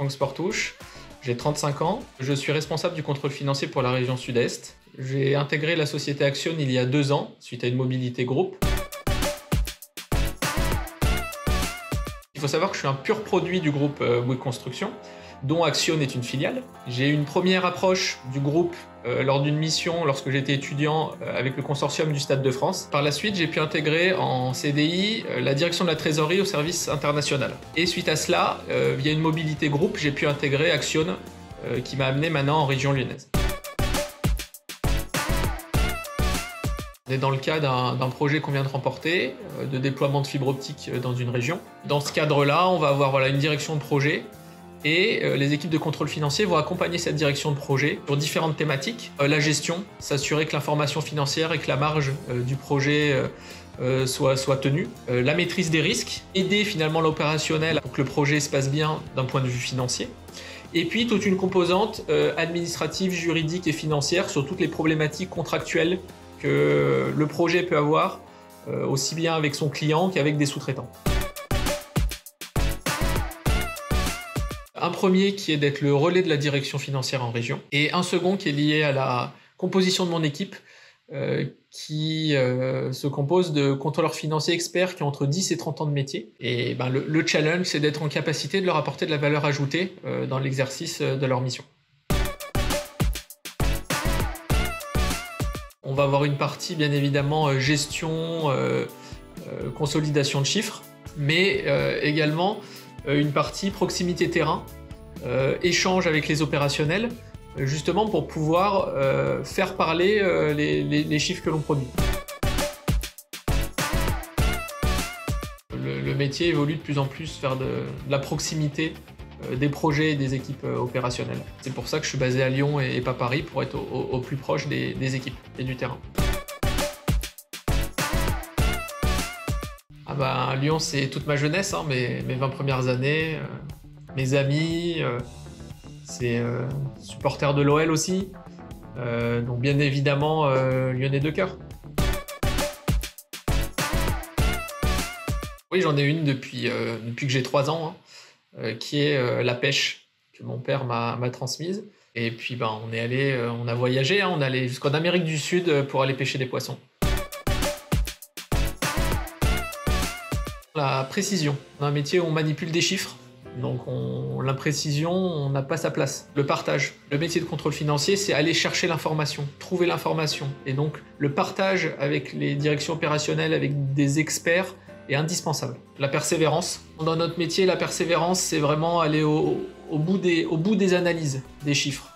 Franck Sportouche, j'ai 35 ans, je suis responsable du contrôle financier pour la région Sud-Est. J'ai intégré la société Axione il y a 2 ans, suite à une mobilité groupe. Il faut savoir que je suis un pur produit du groupe Bouygues Construction, dont Axione est une filiale. J'ai eu une première approche du groupe lors d'une mission lorsque j'étais étudiant avec le consortium du Stade de France. Par la suite, j'ai pu intégrer en CDI la direction de la trésorerie au service international. Et suite à cela, via une mobilité groupe, j'ai pu intégrer Axione qui m'a amené maintenant en région lyonnaise. On est dans le cadre d'un projet qu'on vient de remporter, de déploiement de fibre optique dans une région. Dans ce cadre-là, on va avoir une direction de projet et les équipes de contrôle financier vont accompagner cette direction de projet sur différentes thématiques. La gestion, s'assurer que l'information financière et que la marge du projet soit tenue. La maîtrise des risques, aider finalement l'opérationnel pour que le projet se passe bien d'un point de vue financier. Et puis toute une composante administrative, juridique et financière sur toutes les problématiques contractuelles que le projet peut avoir, aussi bien avec son client qu'avec des sous-traitants. Un premier qui est d'être le relais de la direction financière en région, et un second qui est lié à la composition de mon équipe, qui se compose de contrôleurs financiers experts qui ont entre 10 et 30 ans de métier. Et le challenge, c'est d'être en capacité de leur apporter de la valeur ajoutée dans l'exercice de leur mission. On va avoir une partie, bien évidemment, gestion, consolidation de chiffres, mais également une partie proximité terrain, échange avec les opérationnels, justement pour pouvoir faire parler les chiffres que l'on produit. Le métier évolue de plus en plus vers de la proximité des projets et des équipes opérationnelles. C'est pour ça que je suis basé à Lyon et pas Paris, pour être au plus proche des équipes et du terrain. Lyon, c'est toute ma jeunesse, mes 20 premières années, mes amis, c'est supporter de l'OL aussi, donc bien évidemment lyonnais de cœur. Oui, j'en ai une depuis que j'ai 3 ans, qui est la pêche que mon père m'a transmise. Et puis on est allé, on a voyagé, on est allé jusqu'en Amérique du Sud pour aller pêcher des poissons. La précision, on a un métier où on manipule des chiffres, donc l'imprécision, on n'a pas sa place. Le partage, le métier de contrôle financier, c'est aller chercher l'information, trouver l'information. Et donc le partage avec les directions opérationnelles, avec des experts, est indispensable. La persévérance. Dans notre métier, la persévérance, c'est vraiment aller au bout des analyses des chiffres.